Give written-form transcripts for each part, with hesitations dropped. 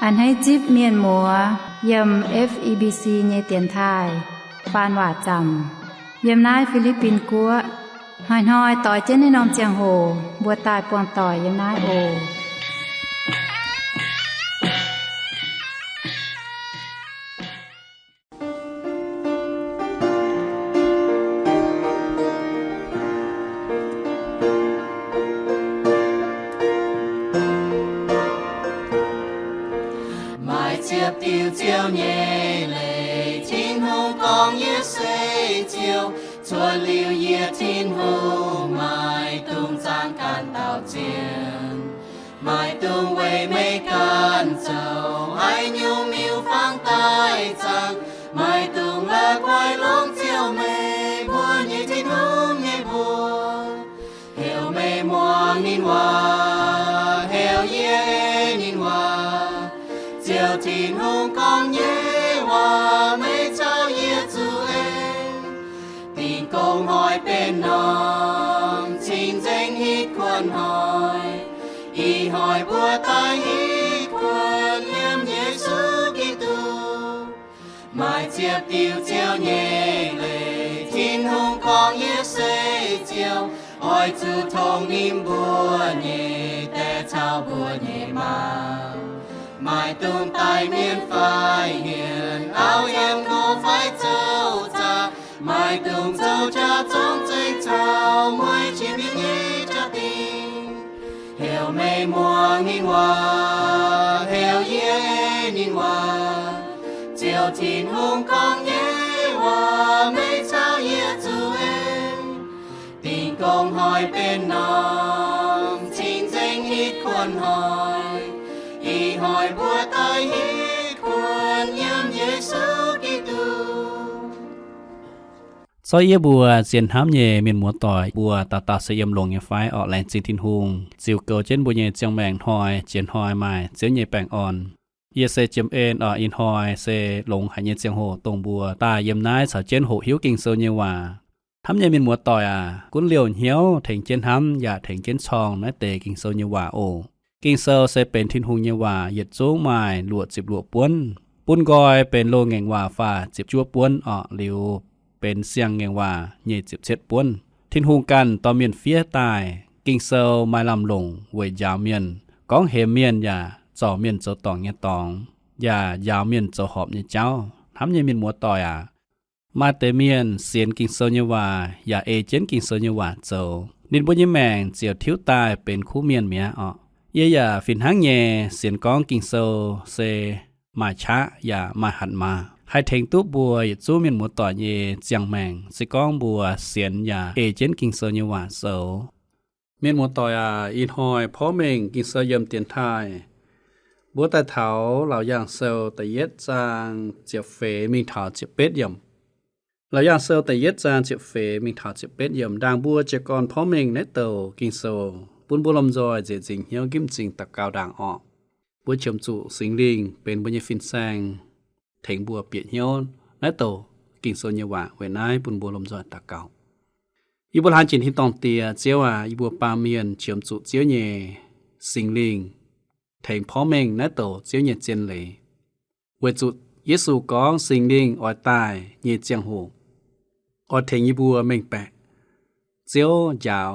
อันให้จิบเมียนหมัวยำ FEBC เยเตียนทายปานว่าจำยำนายฟิลิปปินกัวหอยต่อยเจนในนอมเจียงโหบัวตายปวงต่อยยำนายโอtiêu chiều nhẹ lệ thiên hùng con như xây chiều chùa liêu ye thiên hùng mai tung giang can tao chiến mai tung về mây can châu ai nhu miu phang tai chang mai tung là quay lông chiều mây bùa như thiên hùng như bùa heo mây mùa nín hoa heo ye nín hoa chiều thiên hùng con nhé hoa mấy cháu ye chú em tình công hỏi bên nòng chính danh hít quân hỏi y hỏi bùa tai hít quân liêm Giê-xu Kitô mai chiếc tiêu chiều nhẹ lệ thiên hùng con ye xây chiều hỏi chú thông im bùa nhẹ để cháu bùa nhẹ mà mai tung tai miên phai hiền áo em ngô phai châu cha mai tung châu cha trong dây chào môi chim biên nhé cha tình heo mây mùa nghìn hoa heo ye nghìn hoa chiều thiên hùng con nhé hoa mấy cháu ye chú em tình công hỏi bên nòng chính danh hít quân hỏi y hỏi bùa tai hít quân nhâm Giê-xu Kitô Soi ye bùa xiên hám nhẹ miền mùa tỏi bùa tà sẽ yếm lồng ye phái ở làng chính thiên hùng chiều cầu trên bùa nhẹ chiang mèng hoi chiến hoi mai chiếu nhẹ bèng on ye sẽ chiếm ên ở in hoi sẽ lồng hải nhẹ chiang hồ tông bùa ta yếm nái sở trên hồ hiếu kinh sâu nhẹ hòa hám nhẹ miền mùa tỏi cuốn liều hiếu thành trên hám và thành trên song nái tề kinh sâu nhẹ hòa ồ kinh sơ sẽเป็นทินหุงเยว่าเหยียดโจงไม้หลวดจิบหลวป้วนปุ้นกอยเป็นโลแงงว่าฝ่าจิบจั่วป้วนออกหลิวเป็นเสียงแงงว่าเหยียดจิบเช็ดป้วนทินหุงกันต่อเมียนเฟียตายkinh sơ mai lำลงเวยยาวเมียนก้องเหมเมียนอย่าจ่อเมียนเจ้าตองเนี่ยตองอย่ายาวเมียนเจ้าหอบเนี่ยเจ้าทำเนี่ยเมียนมัวต่อยมาเตเมียนเสียนkinh sơเนี่ยว่าอย่าเอเจนkinh sơเนี่ยว่าเจ้านินบุญยแมงเจียวทิ้วตายเป็นคู่เมียนเมียอเย่อย่าฟินหางแย่เสียนก้องกิงโซเซมาช้าอย่ามาหันมาให้เทงตู้บัวอย่าจู้เมียนหมูต่อเย่เจียงแมงสิก้องบัวเสียนอย่าเอเจนกิงโซเยว่าโซเมียนหมูต่ออินหอยพ่อเมงกิงโซเยิมเตียนไทยบัวแต่เถาเหล่าอย่างโซแต่เย็ดจางเจียบเฟมีเถาเจียบเป็ดยมเหล่าอย่างโซแต่เย็ดจางเจียบเฟมีเถาเจียบเป็ดยมดังบัวเจกรพ่อเมงเนตโตกิงโซปุ้นบุลมจอยเจจิงเหี่ยวกิมจิงตะกาวด่างออกบัวเฉิมจุสิงลิงเป็นบุญยฟินแซงเถงบัวเปียเหี่ยวและโตกิ่งโซนยวะเวนายปุ้นบัวลมจอยตะกาวอีบัวลานจินที่ตองเตียเจียวอีบัวปาเมียนเฉิมจุเจียวเย่สิงลิงเถงพ่อเมงและโตเจียวเย่เจนเลยเวจุเยซูก้องสิงลิงออยตายเย่เจียงโหออยเถงอีบัวเมงแปะเจียวยาว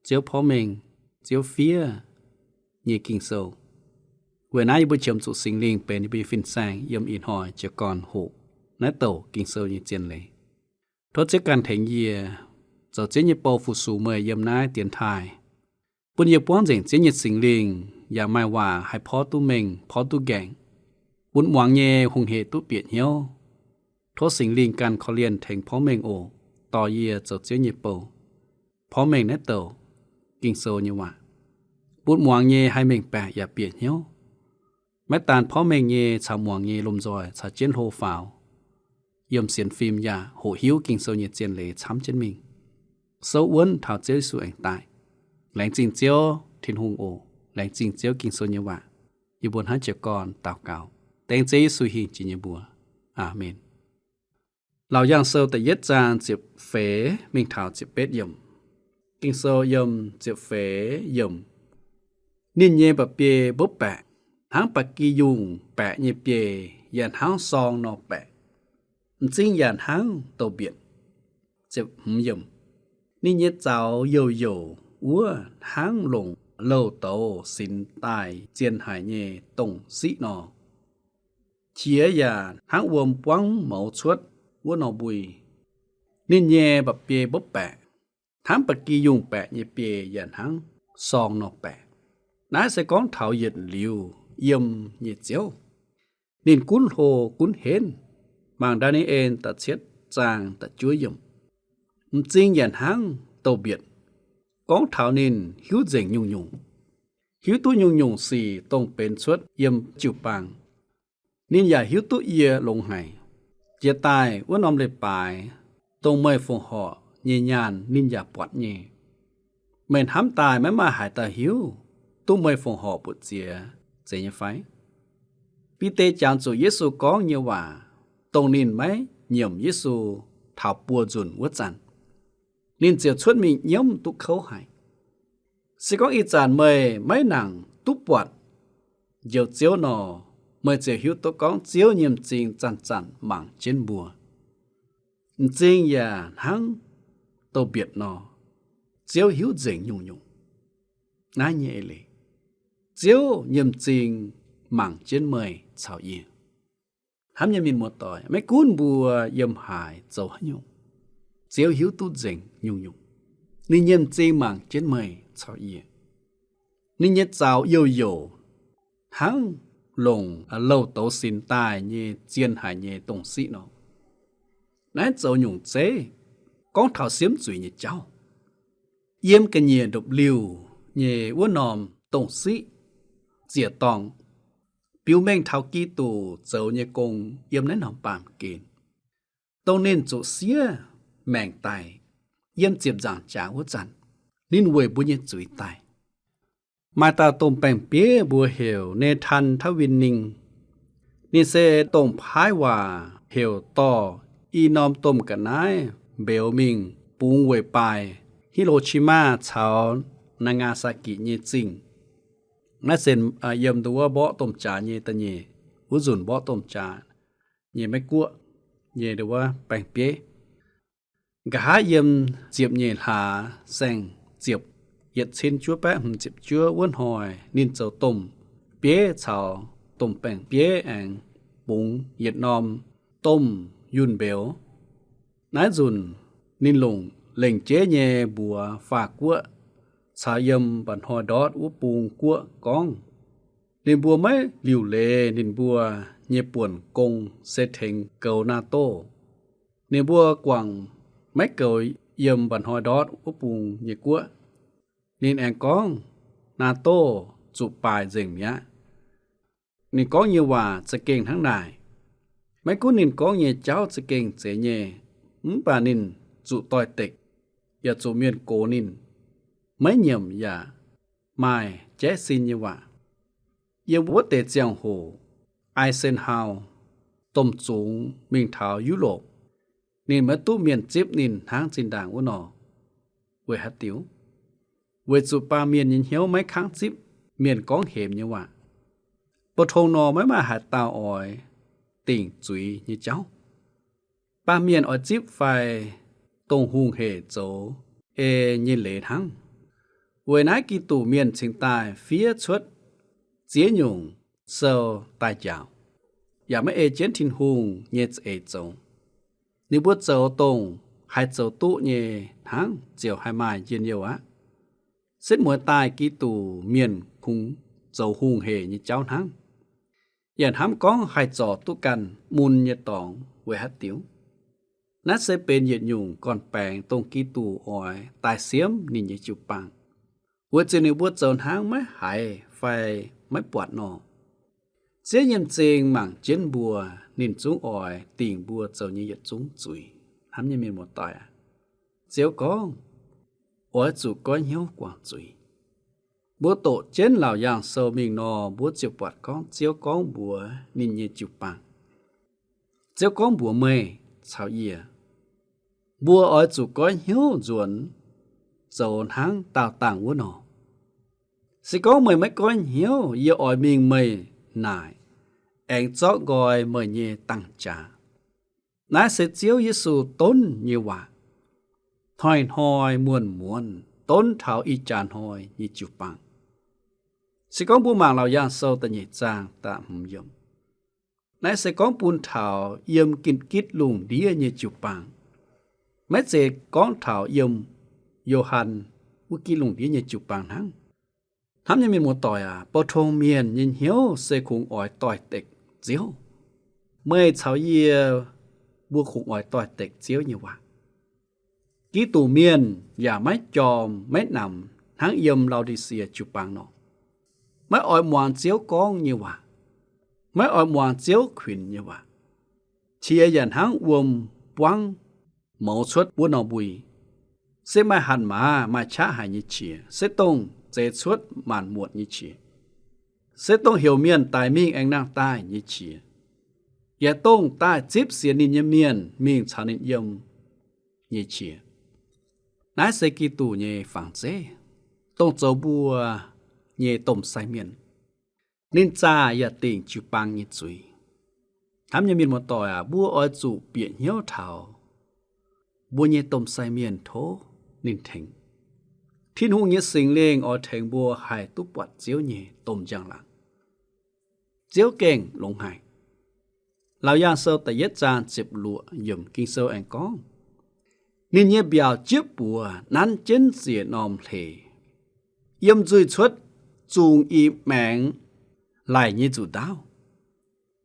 เจียวพ่อเมงเจียวเฟียเย่กิงโซเวนายบุญเฉิมสุสิงลิงเป็นบุญฟินแซงยมอินหอยเจกรหูนัตโตกิงโซเย่เจียนเลยทศกันเถงเย่เจ้าเจียนเย่โปฟุสูเมยยมนายเตียนไทยปุญญป้อนเจงเจียนเย่สิงลิงอย่าไม่ว่าให้พ่อตู้เมงพ่อตู้แกงบุญหวังเย่หงเหตุตู้เปียดเหี่ยวทศสิงลิงกันเขาเรียนเถงพ่อเมงโอต่อเย่เจ้าเจียนเย่โปพ่อเมงนัตโตกิงโซnhư vậy bút muang nhê hai mình bẻอย่าเปียกเหี่ยวแม้ตานพ่อเมงเย่ชาวม่วงเย่ลมจอยชาเจียนโฮฟาวเยี่ยมเสียนฟิล์มอย่าโหหิวกิงโซเย่เจียนเหลช้ำเจียนมิงโซอ้วนเท่าเจ้าสวยตายแหลงจิงเจียวทินหุงโอแหลงจิงเจียวกิงโซnhư vậyอยู่บนหาเจกรตาวเก่าแตงเจสุหิจิญบัวอาเมนเราย่างโซแต่เย็ดจางเจ็บเฟมิงเท่าเจ็บเป็ดยมkinh sơ yum chịu phế yum nín nhẹ bập bê bốc bẹ หางปักกียุงแปะเยเปยันหางซองนอแปะจริงยันหางโตเบียนเจ็บหยมนี่เยเจ้าโยโย่วัวหางลงโลโตสินตายเจียนหายเยตงสินอเฉียยาหางวมปวังเหมาชวดวัวนอบุยนี่เยแบบเปบบแปะหางปักกียุงแปะเยเปยันหางซองนอแปะน้าsẽ có thảo nhiệt liu yếm nhiệt chiếu nên cún hồ cún hến mang đa ni en ta chết trang ta chúa yếm chính nhận hang tàu biệt có thảo nên hiếu dành nhung nhung hiếu tu nhung nhung xì tông bên suốt yếm chịu bàng nênอย่าhiếu tu ye lông hải chia tai uốn om lệ bài tông mây phồng họ nhẹ nhàn nênอย่าปวดnhẹ mình hám tài mới mà hại ta hiếu tu mây phồng họ bụt chia dễ như phái vì tế chẳng chủ Giê-xu có như hòa tông nên mấy nhiễm Giê-xu thảo bùa dùn vớt dàn nên chiều出mình nhóm tu khấu hại sẽ có ý dàn mời mấy nàng tu bọt dầu chiếu nọ mời chiều hiếu tu có chiếu nhiễm trình dàn dàn mảng trên bùa trình và hăng tô biệt nọ chiếu hiếu dành nhung nhung nái nhẹ lệ chiếu nhiễm trình mảng trên mời chào yên hám nhân mình một tỏi mấy cuốn bùa yếm hải dầu nhung chiếu hiếu tu dành nhung nhung nên nhiễm trình mảng trên mời chào yên nên nhất chào yêu yêu háng lồng lâu tấu xin tài như chiên hải như tổng sĩ nó nãy dầu nhung chế con thảo xiếm chùi như cháu yếm cái nhẹ độc liều như uốn nòm tổng sĩ dìa tòng biểu mênh thảo ký tù dầu như cùng yếm lấy nòm bàm kín tâu nên chỗ xía mẹng tài yếm chiếp giảng trả hốt dặn nên quầy bùa như chùi tài mà ta tôm bèng bế bùa hiểu nê thân thá viên ninh nên sẽ tôm phái hòa hiểu to y nòm tôm cả nái béo mình bùn quầy bài Hiroshima chào Nagasaki như chinh nó xem yếm tùa bó tôm trà như ta nhé hú dùn bó tôm trà như mấy cua như tùa bèng bế gã yếm diệp như hà xanh diệp yết xin chúa bé hùm diệp chúa vốn hỏi nên châu tôm bế chào tôm bèng bế ảnh bún yết nòm tôm yun béo nái dùn nên lùng lệnh chế nhẹ bùa phà quạ xả yếm bản hỏi đót ú bùn quạ con nên bùa mấy liều lệ nên bùa nhẹ buồn công sẽ thành cầu NATO nên bùa quảng mấy cầu yếm bản hỏi đót ú bùn nhẹ quạ nên anh con NATO chụp bài dình nhá nên có nhiều hòa sẽ kênh tháng này mấy cú nên có nhiều cháu sẽ kênh sẽ nhẹ bà nên dụ tòi tịch và dụ miền cố nên mấy nhầm và mai chế xin như vậy yêu bố tệ giang hồ Eisenhower tôm chúng mình thảo Europe nên mới tu miền chếp nên tháng trên đảng của nó với hạt tiếu với dụ ba miền nhìn hiếu mấy kháng chếp miền có hiểm như vậy bộ thôn nó mới mà hạt tàu ỏi tỉnh chuối như cháu ba miền ở chếp phải tông hung hệ chỗ nhìn lệ thắng với nãy kỳ tù miền chính tài phía xuất chế nhung sơ tài chào và mấy chiến thiên hùng nhét chỗ nếu bút chỗ tông hai chỗ tụ nhẹ thắng chiều hai mai trên nhiều á xếp mỗi tài kỳ tù miền khung chỗ hung hệ như cháu thắng hiện hám có hai chỗ tụ cần mùn như tỏng với hát tiếu nát sẽ bên nhiệt nhung còn bèn tông kỳ tù ỏi tài xiếm nhìn như chụp bằng với trên nếu bút dồn háng mấy hải phải mấy bọt nọ chế nhầm chênh mảng chiến bùa nhìn chúng ỏi tình bùa dầu như nhiệt chúng chùi hám như mình một tỏi à chiếu có ỏi chủ có hiếu quảng chùi búa tổ chiến lào giang sâu mình nọ búa chụp bọt con chiếu có bùa nhìn như chụp bằng chiếu có bùa mê sao yê bùa ỏi chủ có hiếu ruột dầu háng tạo tàng của nó sẽ có mười mấy con hiếu yêu ỏi mình mày nài anh chó gọi mời nhẹ tăng trả nãy sẽ chiếu Giêsu tốn như vậy thôi hỏi muôn tốn thảo y chàn hỏi như chụp bằng sẽ có bu mạng lão giang sâu ta nhẹ trang ta yếm nãy sẽ có bùn thảo yếm kinh kít lùng đĩa như chụp bằng mấy sẽ có thảo yếm Johann u kí lùng đĩa như chụp bằng thắng thắm như mình một tỏi bao thôn miền nhìn hiếu sẽ khủng ỏi tỏi tịch chiếu mấy cháu yê bua khủng ỏi tỏi tịch chiếu như vậy ký tù miền và mấy chòm mấy nằm thắng yếm Laodicea chụp bằng nó mấy ỏi muộn chiếu con như vậy mấy ỏi muộn chiếu khuyên như vậy chia dần thắng quăng mẫu xuất bua nó bùi sẽ mai hẳn mà chá hài như chia sẽ tông dễ xuất màn muộn như chia sẽ tông hiểu miền tài minh anh năng tai như chia ya tông tai tiếp xiên nín như miền mình chào nín yếm như chia nãy sẽ kỳ tù như phẳng dễ tông dấu bùa như tôm sai miền nín cha ya tình chịu băng như chuối thắm như miền một tỏi bùa oi chủ biển hiếu thảo bùa như tôm sai miền thố nín thành thiên hùng như sinh lên ở thành bùa hải túc bọt chiếu nhẹ tôm giang lặng chiếu kèn lông hải lão giang sâu tại yết giang chụp lụa yểm kinh sâu anh con nín như biểu chiếc bùa nắn chân dìa nòm thể yểm duy xuất chung y mẹng lại như chủ đáo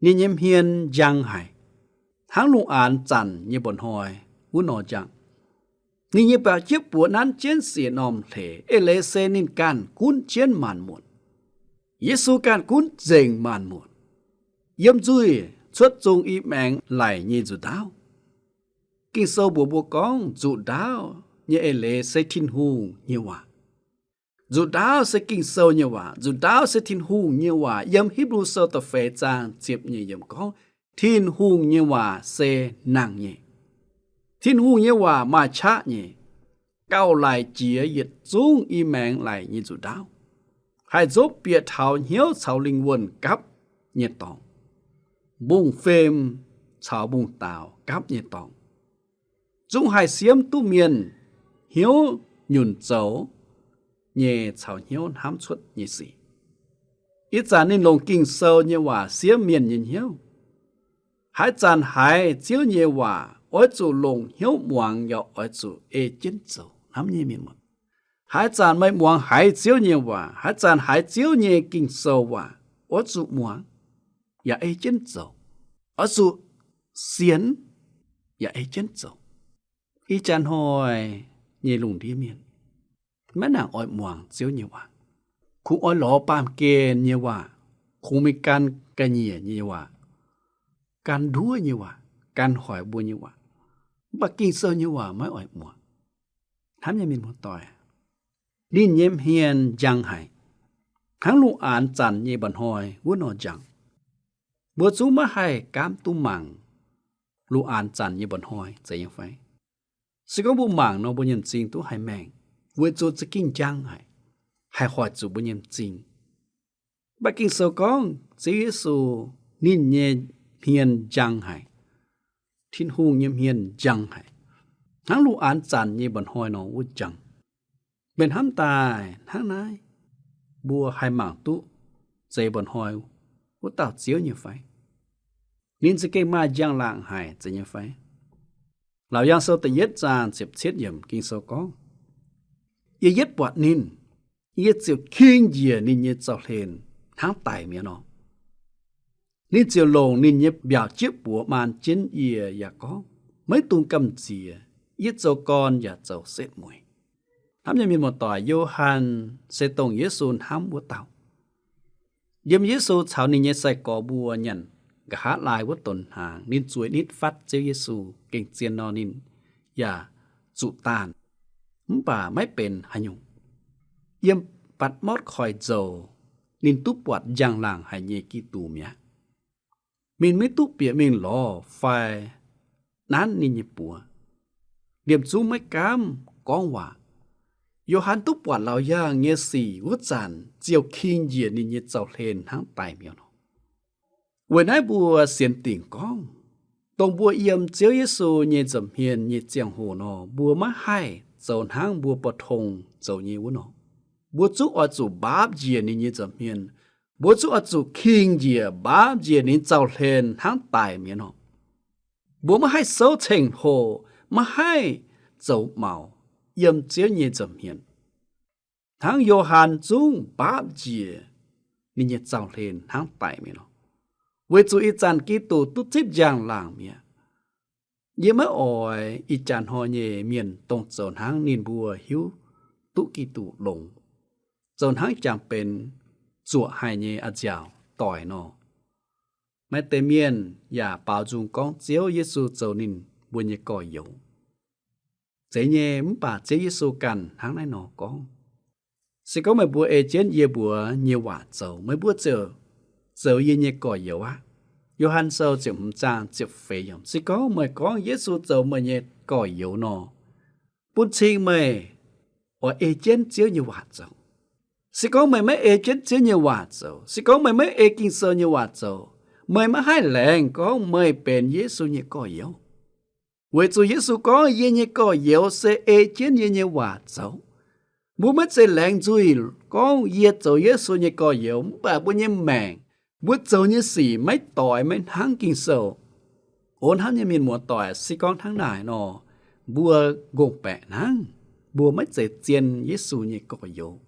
nín như hiền giang hải hãng lụng án chặn như bọn hỏi u nọ chẳng nín như bảo chiếc bùa nắn chân dìa nòm thể lê xe nín can cún chiến màn muộn Giêsu can cún dình màn muộn yểm duy xuất chung y mẹng lại như chủ đáo kinh sâu bùa con chủ đáo như lê xe thiên hùng như vậy dù đáo sẽ kinh sâu như vậy dù đáo sẽ thiên hùng như vậy yếm Hebrew sơ tập phê trang tiếp như yếm có thiên hùng như vậy sẽ nặng nhẹ thiên hùng như vậy mà chá nhẹ cao lại chia yết chung y mẹng lại như dù đáo hay giúp biệt thảo hiếu thảo linh quân cấp nhiệt tòng bùng phêm thảo bùng tàu cấp nhiệt tòng chúng hay xiêm tu miền hiếu nhuận dấu nhẹ chào hiếu hám xuất như gì ít ra nên lồng kinh sâu như hòa xiêm miền nhìn hiếu hãy chàn hãy chiếu như hòa ôi chủ lồng hiếu muang dạo ôi chủ chiến dấu nắm như miền một hãy chàn mấy muang hãy chiếu như hòa hãy chàn hãy chiếu như kinh sâu hòa ôi chủ muang và chiến dấu ôi chủ xiến và chiến dấu ít chàn hồi như lùng đi miền mấy nàng ỏi muang chiếu như vậy cũng ỏi lọ pam kê như vậy cũngมีการกะเหยี่ยnhư vậyการđúa như vậyการhỏi bùa như vậyบักkinh sơ như vậy mấy ỏi muang thám nhà mình một tỏi nín nhiễm hiền giang hải hãng lũ án chặn như bọn hỏi vốn nó chẳng bữa chú mà hay cám tu mảng lũ án chặn như bọn hỏi vậy như vậy sẽ có bu mảng nó bu nhân chính tu hay mèng với chỗ sẽ kinh giang hay hỏi chủ bữa nhân chính bà kinh sâu con Giêsu nín nhẹ hiền giang hải thiên hùng nhiễm hiền giang hải hãng lũ án chặn như bọn hỏi nó vô chẳng bên hám tài hãng này bùa hai mảng tu dây bọn hỏi vô tạo chiếu như vậy nín sẽ cây ma giang lạng hải sẽ như vậy lão giang sâu tự yết giang xếp chết yểm kinh sâu con yết bọt nín yết chiều kinh dìa nín yết dọc lên tháng tài miệng nó nín chiều lồng nín yết biểu chiếc bùa màn chiến yìa ya có mấy tung cầm dìa yết dâu con ya dâu xếp mùi hám nhà mình một tỏi Johann sẽ tổng Giêsu hám bùa tàu yếm Giêsu chào nín yết sai có bùa nhận gã hát lại với tổn hàng nín chuối nít phát chiếu Giêsu kinh chiên nó nín ya trụ tàn bàไม่เป็นหยุงเยี่ยมปัดมอดคอยโจนินตุปวัดยังหลังหายเยกีตูเมียมินไม่ตุเปียมินหลอไฟนั้นนินเยปัวเดียมจูไม่กำกองว่าโยฮันตุปวัดเราย่างเงสีวุจันเจียวคิงเยียนินเยเจ้าเลนทั้งไตเมียน When I bua xiên tỉnh con, tông bua yếm chiếu Giêsu nhẹ dầm hiền nhẹ chiang hồ nó, bua má hai, dầu hang bua bọt hồng, dầu nhẹ vũ nó. Bua chú ở chủ báp dìa ní nhẹ dầm hiền, bua chú ở chủ kinh dìa báp dìa ní dầu lên hang tài miền nó. Bua má hai sâu chênh hồ, má hai dầu màu, yếm chiếu nhẹ dầm hiền. Hang Johann chung báp dìa ní nhẹ dầu lên hang tài miền nó. Với chú ý chán ký tù tút chít giang làng mía. Nhé mới ỏi ý chán họ nhẹ miền tông dồn háng nín bùa hiếu tụ ký tù lồng. Dồn háng chẳng bên chùa hai nhẹ à dào tỏi nó. Mấy tế miền ya bảo dung con chiếu Giêsu dầu nín bùa nhẹ còi dấu. Chế nhẹ mới bà chế Giêsu cần háng này nó con. Sẽ có mấy bùa ê chén yê bùa nhiều quả dầu mấy bùa chờ. Dẫu yên nhẹ còi dấu á. Johann sâu chịu hùng trang chịu phê dòng. Sẽ có mời có Giêsu dẫu mời nhẹ còi dấu nó. Bút chinh mời ở ê chén chiếu như quả dấu. Sẽ có mời mấy ê chén chiếu như quả dấu. Sẽ có mời mấy ê kinh sơ như quả dấu. Mời mấy hai lệnh có mời bền Giêsu nhẹ còi dấu. Với dù Giêsu có yên nhẹ còi dấu sẽ ê chén như quả dấu. Bố mất sẽ lệnh dùi có yên dấu Giêsu nhẹ còi dấu. Bà bố nhẹ mẹn. Bút dấu như xỉ mấy tỏi mấy háng kinh sầu. Ôn háng như mình muốn tỏi xí con tháng nải nó. Bùa gồm bẻ háng. Bùa mấy dễ chiên Giêsu như còi dấu.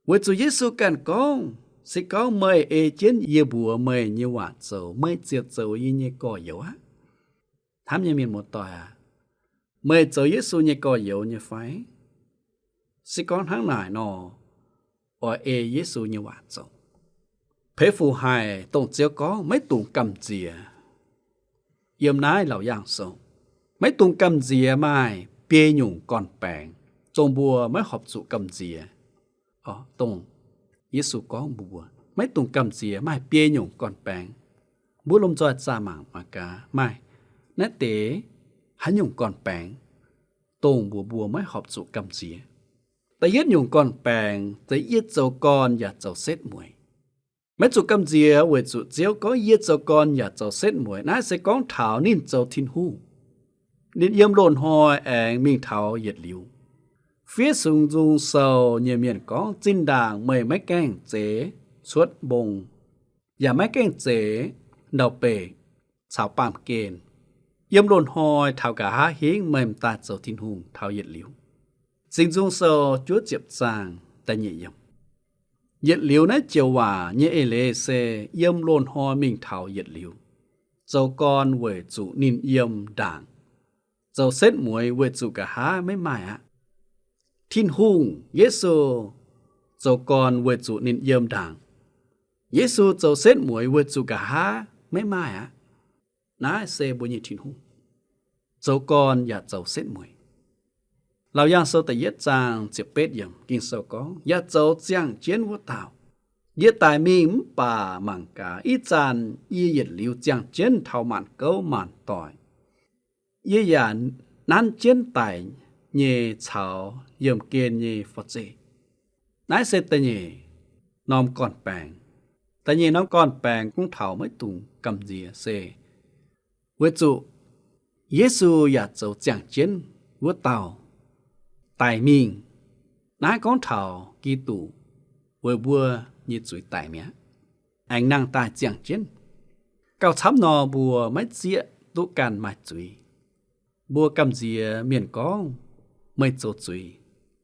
Với chú Giêsu cần con. Xí con mời ê chén yê bùa mời như quả dấu. Mời chiếc dấu như còi dấu á. Thám như mình muốn tỏi à. Mời dấu Giêsu như còi dấu như phái. Xí con tháng nải nó. Ở ê Giêsu như quả dấu. Phế phù hài tổng chiếu có mấy tùng cầm dìa. Yếm nái lão giang sâu. Mấy tùng cầm dìa mai bê nhung còn bèn. Trong bùa mấy họp dụ cầm dìa. Tùng Giêsu có bùa. Mấy tùng cầm dìa mai bê nhung còn bèn. Bùa lông dọa xa mạng mà cả. Mai nét tế hắn nhung còn bèn. Tùng bùa mấy họp dụ cầm dìa. Ta yết nhung còn bèn. Ta yết dầu con và dầu xếp mùi. Mấy chú cầm dìa với chú chiếu có yết cho con và cho xét mũi nãy sẽ có thảo nín cho thiên hù. Nín yếm lộn hòi ảnh mình thảo yết liu. Phía xung dung sầu nhiều miền có chinh đàng mời mấy canh chế suốt bông. Và mấy canh chế đầu bể xào bàm kền. Yếm lộn hòi thảo cả há hiến mềm ta cho thiên hù thảo yết liu. Xung dung sầu chúa chiếp giang ta nhẹ yếm. Yết liu nấy chiều hòa như ê lê xe yếm lôn hoa mình thảo yết liu. Dâu con với chủ nín yếm đảng. Dâu xét muối với chủ cả há mấy mài ạ. Thiên hùng Giêsu dâu con với chủ nín yếm đảng. Giêsu dâu xét muối với chủ cả há mấy mài ạ. Ná xe bố nhị thiên hùng. Dâu con và dâu xét muối. Lão giang sâu tại yết giang chiếc bết yếm kinh sâu có. Yết dâu giang chiến vô tạo. Yết tài mình bà mạng cả. Ít giàn yết liu giang chiến thao mạn câu mạn tỏi. Yết giả nán chiến tài nhẹ chào yếm kiên nhẹ phật dễ. Nái xe ta nhẹ nóm còn bèng. Ta nhẹ nóm còn bèng cũng thảo mấy tùng cầm dìa xe. Với chủ Giêsu yết dâu giang chiến vô tạo. Tài mình nãy con thảo ký tủ với bùa như chuối tài mía anh năng tài chẳng chiến cao chấm nò bùa mấy dĩa tụ càn mạch chuối bùa cầm dĩa miền có mấy chỗ chuối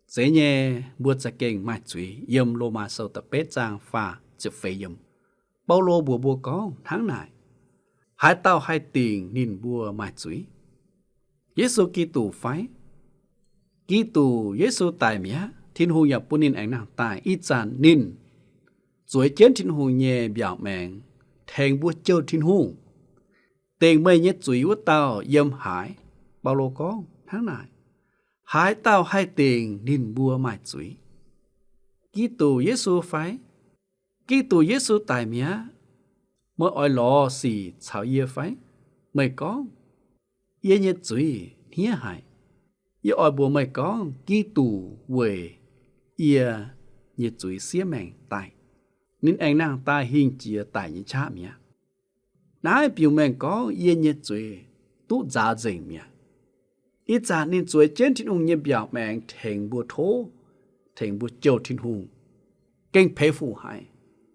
dễ nhẹ bùa cha kênh mạch chuối yếm lô mà sâu tập bết giang pha chụp phê yếm bao lô bùa có tháng này hai tao hai tiền nín bùa mạch chuối Giêsu ký tủ phái ký tù Giêsu tài mía thiên hù nhập bún nín ảnh nàng tài ít giàn nín rồi chén thiên hù nhẹ biểu mẹn thèn bua châu thiên hù tiền mây nhét chuối của tao yếm hải bao lô có tháng này hải tao hai tiền nín bua mài chuối ký tù Giêsu phái ký tù Giêsu tài mía mới ỏi lò xì chảo yê phái mày có yê nhét chuối hía hải yê ỏi bùa mày có ký tù về yê nhét chuối xía mèn tài nín anh nàng ta hình chia tài như cha mía nãy biểu mình có yên nhiệt rồi tu giá dình mẹ ít giá nên rồi trên thiên hùng nhiệt biểu mình thành bùa thố thành bùa châu thiên hùng kinh phê phụ hại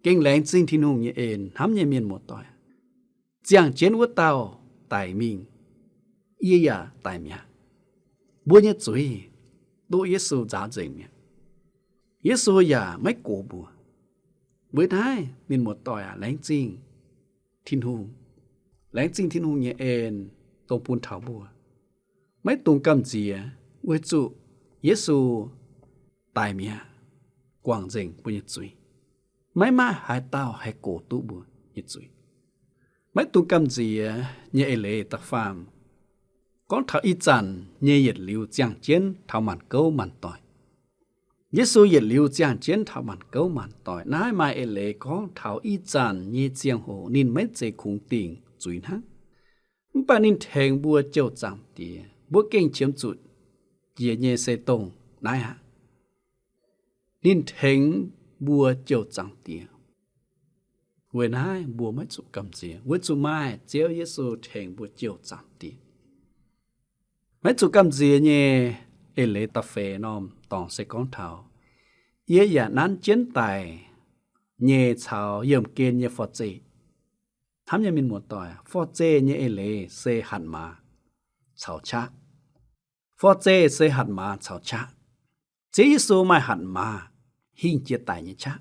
kinh lãnh sinh thiên hùng như ên hám như miền một tỏi giảng chiến của tao tài mình ý ya tài mẹ bùa nhiệt rồi tu Giêsu giá dình mẹ Giêsu ya mấy cổ bùa với thái miền một tỏi lãnh sinh thiên hùng lãnh sinh thiên hùng như ên tông buôn thảo bùa mấy tông cầm gì với chủ Giêsu tài mẹ quảng dình bùa nhiệt rồi mấy má hai tao hai cổ tu bùa nhiệt rồi mấy tông cầm gì như lệ tạc phàm con thảo y chăn như nhiệt liu giang chiến thảo màn câu màn tỏi Giêsu nhiệt liu giang chiến thảo màn câu màn tỏi nãy mai lệ con thảo y chăn như giang hồ nên mấy dây khung tiền rồi hả bà nên thèn bùa châu chẳng tìa bùa kinh chiếm chuột dễ nhẹ xe tông nãy hả nên thèn bùa châu chẳng tìa với nãy bùa mấy chủ cầm gì với chủ mai chéo Giêsu thèn bùa châu chẳng tìa mấy chủ cầm gì nhẹ lệ ta phê nòm tòng xe con thảo yế giả nán chiến tài nhẹ chào yếm kiên nhẹ phọt gì thám nhà mình một tỏi phọt dê nhẹ lệ xe hẳn mà chào cha phọt dê xe hẳn mà chào cha chế Giêsu mai hẳn mà hình chia tài như cha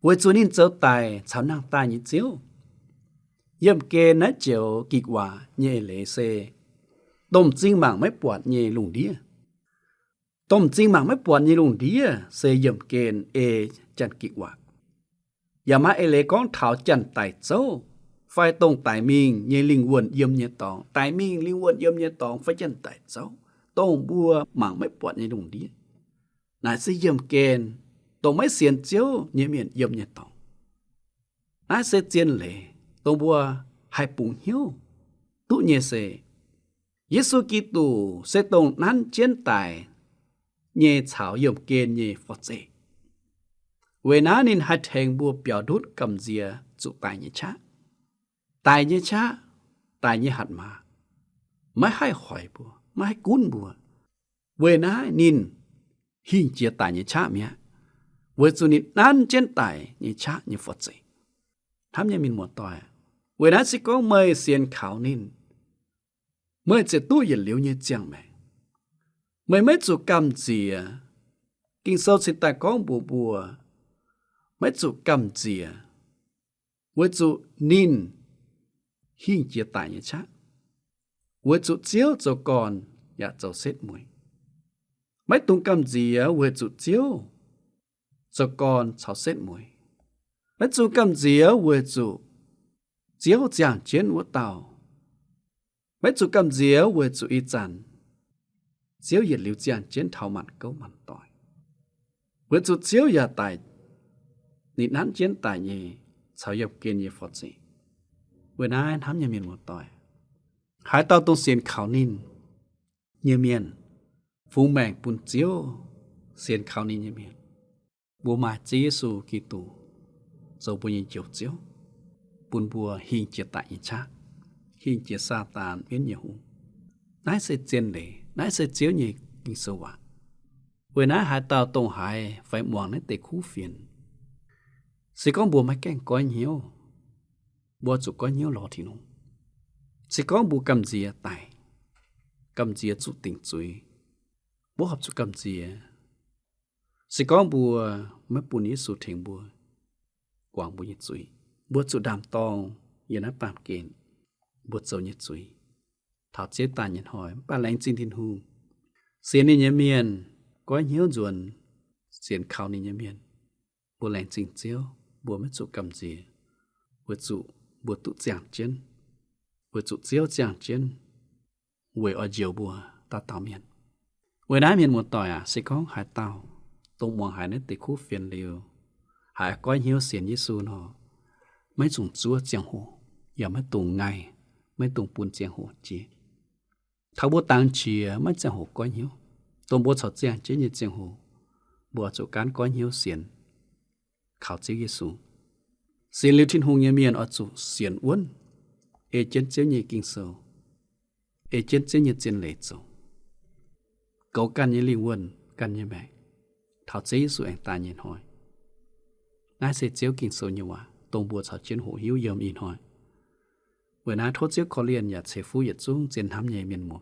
với chủ nín dấu tài chào năng tài như chiếu yếm kiên nát chiều kịch quả nhẹ lệ xe tôm chính mạng mấy bọt nhẹ lùng đĩa tôm chính mạng mấy bọt nhẹ lùng đĩa xe yếm kiên chân kịch quảอย่ามาเลยก้องเท้าจันไต่เจ้าไฟตรงไต่มิงเยลิงวนเยี่ยมเยตองไต่มิงลิงวนเยี่ยมเยตองไฟจันไต่เจ้าตรงบัวหมังไม่ปวดในดงดีนายสิเยี่ยมเกณฑ์ตรงไม่เสียนเจ้าเยี่ยมเยี่ยมเยตองนายเสเจียนเลยตรงบัวให้ปุ่งหิ้วตุเยเสเยซูกิตูเสตรงนั้นเจียนไต่เยเฉาเยี่ยมเกณฑ์เยฟอเจเวน้านินหัดแทงบัวเปียวดุดกำเจียจุตายเยชะตายเยชะตายเยหัดมาไม่ให้หอยบัวไม่ให้กุ้นบัวเวน้านินหิ้งเจียตายเยชะเมียเวจุนินนั้นเจนตายเยชะเยฟอดใจทำยังมินหมดต่อยเวน้าสิก้องเมยเสียนขาวนินเมื่อจะตู้เย็นเหลียวเยเจียงแม่เมื่อไม่จุกำเจียกินโซสิตาก้องบัวmấy chủ cầm chìa với chủ nín hình chia tại như chắc với chủ chiếu cho con và cho xét mùi mấy tung cầm chìa với chủ chiếu cho con cho xét mùi mấy chủ cầm chìa với chủ chiếu giảng chiến của tàu mấy chủ cầm chìa với chủ y chăn chiếu nhiệt liu giảng chiến thảo mặn câu mặn tỏi với chủ chiếu và tài nị nán chiến tài nhỉ sao dập kiên nhỉ phật gì bữa nay thắm nhà miền một tỏi hải tao tung xiên khảo nín như miền phú mèn bùn chiếu xiên khảo nín như miền bùa mà Giêsu Kitô dầu bùn chiếu chiếu bùn bùa hình chia tại như cha hình chia sa tàn biến nhiều hùng nãy sẽ chiến để nãy sẽ chiếu nhỉ kinh sâu à bữa nay hải tao tung hải phải mòn đến tệ khu phiền sẽ có bùa máy kén có nhiều bùa chủ có nhiều lọ thì nó sẽ có bùa cầm gì tài cầm gì chủ tình chuối bùa học chủ cầm gì sẽ có bùa mấy bùa ní chủ thành bùa quảng bùa nhiệt chuối bùa chủ đàm tòng yên áp bám kén bùa chủ nhiệt chuối thảo chế tài nhận hỏi ba lãnh trên thiên hùng xiên ní nhớ miền có nhiều ruồn xiên khao ní nhớ miền bùa lãnh trên chiếu bùa mấy chủ cầm gì bùa chủ bùa tụ giảng chiến bùa chủ chiếu giảng chiến quê ở diều bùa ta tao miền quê đá miền một tỏi sẽ có hải tàu tông mong hải nên tịch khu phiền liều hải có nhiều xiên Giêsu nó mấy chủng chúa giang hồ giờ mấy tùng ngày mấy tùng buôn giang hồ chỉ tháo bùa tăng chia mấy giang hồ có nhiều tông bùa chọt giảng chiến như giang hồ bùa chủ cán có nhiều xiên khảo chế Giêsu xiên liu thiên hùng như miền ở chủ xiên uốn เอเจนต์เจ้าเยกิงโซเอเจนต์เจ้าเยเจนเลโซเกากันเยลิงวนกันเยแบกเท่าเจ้าสู่แองตาเยนหอยนายเสเจ้ากิงโซเยว่าตรงบัวชาวเจียนหูหิวเยิมอีหอยเวลาโทษเจ้าขอเรียนอย่าเสฟูอย่าจุ้งเจนทำเยเมียนหมด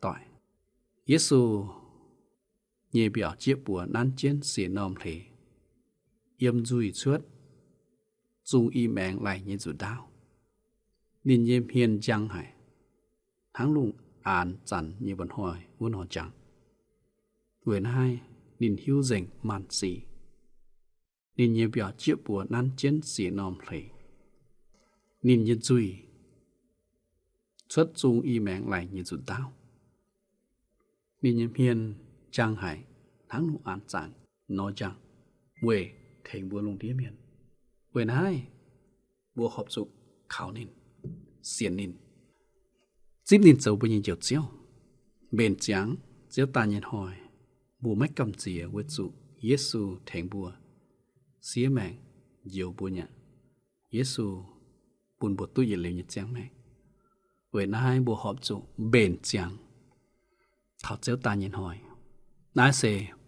ต่อยเยซูเยเบียวเจียบัวนั้นเจียนเสียนอมเพลเยี่ยมจุยชวดจุงอีแมงไหลเยจุดาวนินเยี่ยมเฮียนจังไห้ทั้งลุงอ่านจันเยบนหอยวุ่นหอจังเวนให้นินหิวเร่งมันสีนินเยเบียวเจียบัวนั้นเจียนเสียนอมเพลนินเยจุยชวดจุงอีแมงไหลเยจุดาวนินเยี่ยมเฮียนจังไห้ทั้งลุงอ่านจันนอจังเวเถงบัวลงเดียเมียนเวนให้บัวขอบสุกขาวนินเสียนนินจิบนินเจ้าบุญยิงเจียวเจียวเบนจังเจียวตาเย็นหอยบัวไม่กำเจียเวจุเยซูเถงบัวเสียแมงเยียวบัวเนี่ยเยซูปุนบัวตุ้ยเยลียจังแมงเวนให้บัวขอบจุเบนจังเขาเจียวตาเย็นหอยนายเส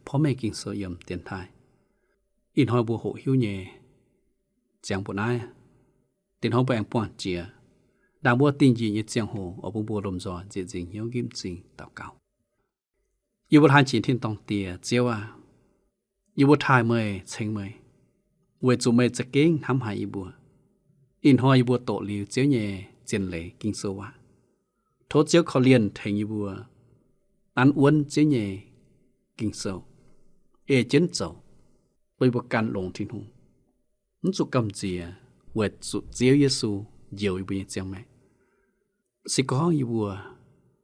พ่อแม่กิงโซยมเตียนไทยอินหอยบัวโหหิวเย่จังปุ่นนายตินหอยแบงป่อนเจียดังบัวติงยีเย่จังโหอบุบัวลมจอเจจิงหิวกิมจิงตาเก่าอยู่บนทางจีนที่ตองเตียเจียวว่าอยู่บนทายเมยเชงเมยเวจูเมยจะเก่งทำหายอีบัวอินหอยบัวโตหลิวเจียวเย่เจนเหลกิงโซวะโทษเจียวเขาเลียนแทงอีบัวอันอ้วนเจียวเย่กิงโซเอเจนโจไปประกันลงทิ้งหูนั่นสุกำเจียเวทสุเจียวเยซูเยียวอีบุญเจียงแม่สิก้องอีบัว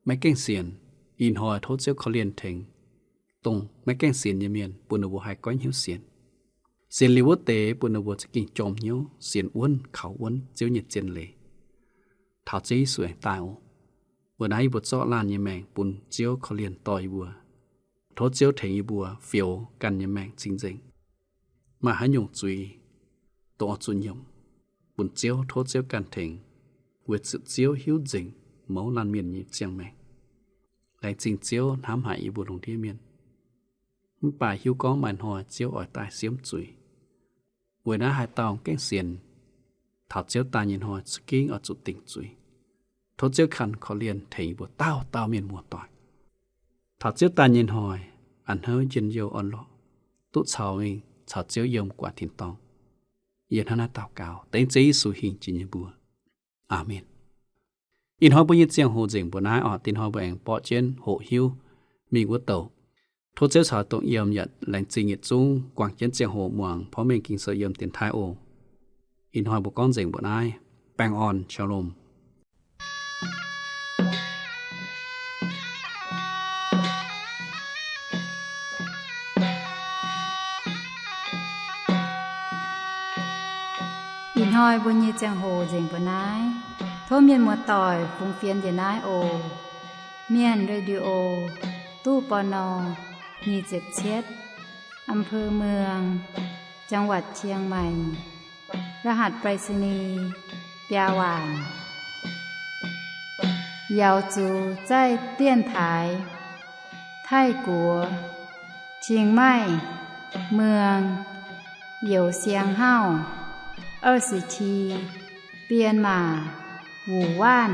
ไม่แก่งเสียนอินหอยโทษเจ้าเขาเลียนเถงตรงไม่แก่งเสียนยเมียนปุณบัวหายก้อยเหี้ยวเสียนเสียนลิวเตปุณบัวจะกินจอมเหี้ยวเสียนอ้วนเขาอ้วนเจียวเหยียดเจนเลยถาวเจียสวยตายบัวไหนบัวเจาะลานยแมงปุณเจียวเขาเลียนต่อยบัวโทษเจียวเถงอีบัวเฟียวกันยแมงจริงๆมาหาหยงจุยตัวจุนยมบุญเจียวโทษเจียวกันเถงเวทสุดเจียวหิวจริงเมาลานเมียนยีเจียงแมงไหลจริงเจียวน้ำหายอีบุญลงที่เมียนมันป่าหิวก้องมันหอยเจียวอ่อยตายเสียมจุยเวน่าหายตองแก้งเสียนถอดเจียวตายยินหอยสกิ้งเอาจุดติ่งจุยโทษเจียวคันขอเลียนเถงบัวเต้าเมียนมัวต่อยถอดเจียวตายยินหอยอันเฮยเย็นเยียวอ่อนหล่อตุ๊ดเฉาเองเฉาเจียวยมกว่าถิ่นตองเย็นหน้าเต่าเก่าเต็งใจสู่หิงจินยบัวอาเมนอินหอยบุญเจียงโหจิงบัวนายออตินหอยแบงปอเจนโหหิวมีวัวโตโทษเจ้าสาวตรงเยี่ยมหยัดแหล่งจิงเงียจุ้งกวางเจนเจียงโหม่วงเพราะเมงกิงเสยเยี่ยมเตียนท้ายโออินหอยบุก้อนจิงบัวนายแปงออนชาลมอินหอยบุญยีจังโหจิงปนายโทเมียนมัวต่อยฟุงเฟียนเยนายโอเมียนเรดิโอตู้ปน277อำเภอเมืองจังหวัดเชียงใหม่รหัสไปรษณีย์ปยาหวานยาวจูใจเตี้ยนถายไทกัวเชียงใหม่เมืองเหยี่ยวเสียงเฮ้า20ทีเปลี่ยนมาหูว่าน